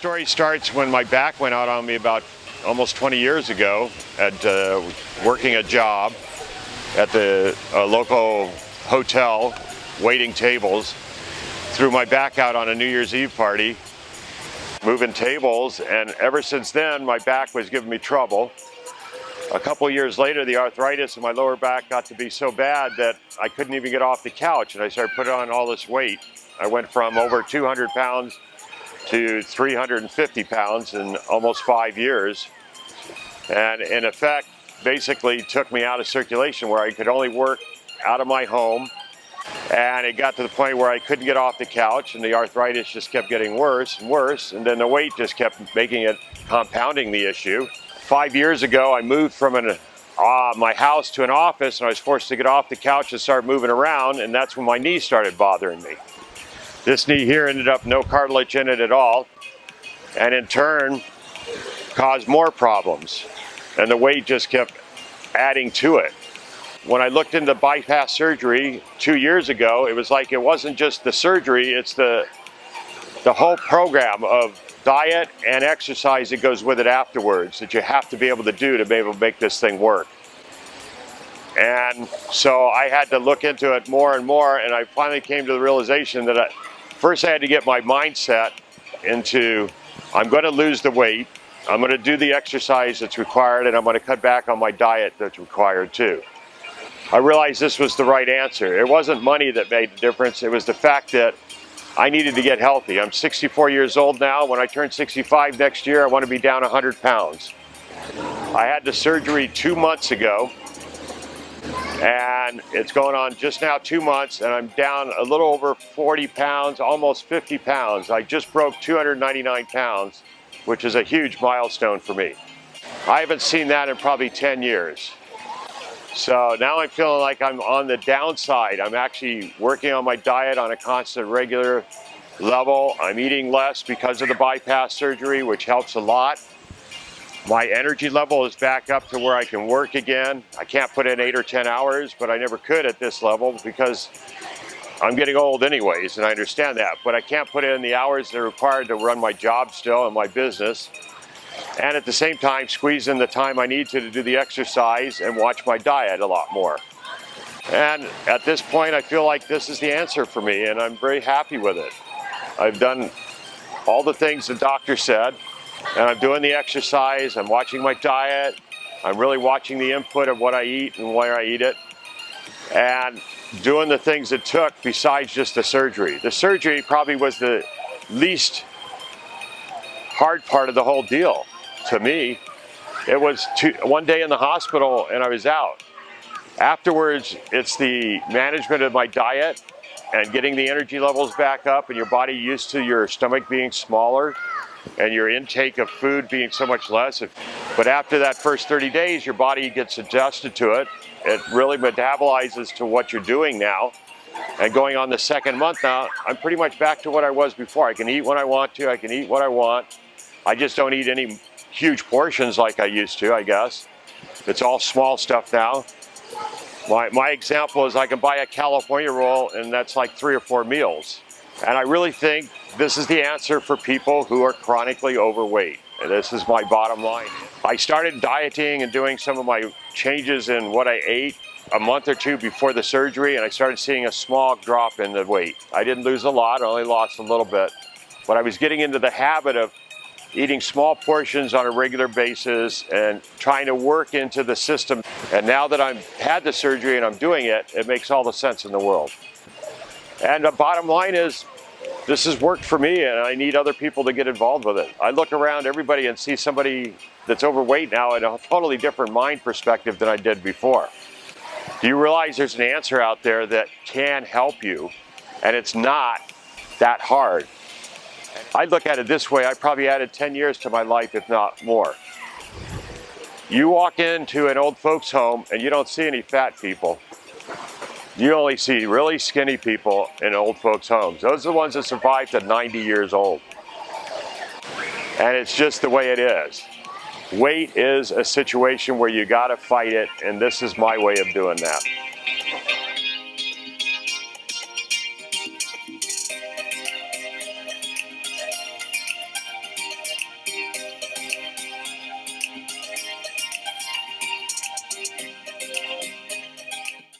story starts when my back went out on me about almost 20 years ago at working a job at the local hotel, waiting tables. Threw my back out on a New Year's Eve party, moving tables, and ever since then my back was giving me trouble. A couple years later, the arthritis in my lower back got to be so bad that I couldn't even get off the couch, and I started putting on all this weight. I went from over 200 pounds to 350 pounds in almost 5 years, and in effect basically took me out of circulation, where I could only work out of my home. And it got to the point where I couldn't get off the couch, and the arthritis just kept getting worse and worse, and then the weight just kept making it, compounding the issue. 5 years ago, I moved from my house to an office, and I was forced to get off the couch and start moving around, and that's when my knee started bothering me. This knee here ended up no cartilage in it at all, and in turn caused more problems, and the weight just kept adding to it. When I looked into bypass surgery 2 years ago, it was like it wasn't just the surgery, it's the whole program of diet and exercise that goes with it afterwards that you have to be able to do to be able to make this thing work. And so I had to look into it more and more, and I finally came to the realization that first I had to get my mindset into, I'm going to lose the weight, I'm going to do the exercise that's required, and I'm going to cut back on my diet that's required too. I realized this was the right answer. It wasn't money that made the difference. It was the fact that I needed to get healthy. I'm 64 years old now. When I turn 65 next year, I want to be down 100 pounds. I had the surgery 2 months ago, and it's going on just now 2 months, and I'm down a little over 40 pounds, almost 50 pounds. I just broke 299 pounds, which is a huge milestone for me. I haven't seen that in probably 10 years. So now I'm feeling like I'm on the downside. I'm actually working on my diet on a constant, regular level. I'm eating less because of the bypass surgery, which helps a lot. My energy level is back up to where I can work again. I can't put in 8 or 10 hours, but I never could at this level because I'm getting old anyways, and I understand that. But I can't put in the hours that are required to run my job still and my business. And at the same time, squeeze in the time I need to do the exercise and watch my diet a lot more. And at this point, I feel like this is the answer for me, and I'm very happy with it. I've done all the things the doctor said, and I'm doing the exercise, I'm watching my diet, I'm really watching the input of what I eat and where I eat it, and doing the things it took besides just the surgery. The surgery probably was the least hard part of the whole deal to me. It was 1 day in the hospital and I was out. Afterwards, it's the management of my diet and getting the energy levels back up and your body used to your stomach being smaller and your intake of food being so much less. But after that first 30 days, your body gets adjusted to it. It really metabolizes to what you're doing now. And going on the second month now, I'm pretty much back to what I was before. I can eat when I want to, I can eat what I want. I just don't eat any huge portions like I used to, I guess. It's all small stuff now. My example is I can buy a California roll and that's like 3 or 4 meals. And I really think this is the answer for people who are chronically overweight. And this is my bottom line. I started dieting and doing some of my changes in what I ate a month or 2 before the surgery, and I started seeing a small drop in the weight. I didn't lose a lot, I only lost a little bit. But I was getting into the habit of eating small portions on a regular basis and trying to work into the system. And now that I've had the surgery and I'm doing it, it makes all the sense in the world. And the bottom line is, this has worked for me and I need other people to get involved with it. I look around everybody and see somebody that's overweight now in a totally different mind perspective than I did before. Do you realize there's an answer out there that can help you and it's not that hard? I look at it this way, I probably added 10 years to my life, if not more. You walk into an old folks home and you don't see any fat people. You only see really skinny people in old folks homes. Those are the ones that survive to 90 years old. And it's just the way it is. Weight is a situation where you gotta fight it, and this is my way of doing that.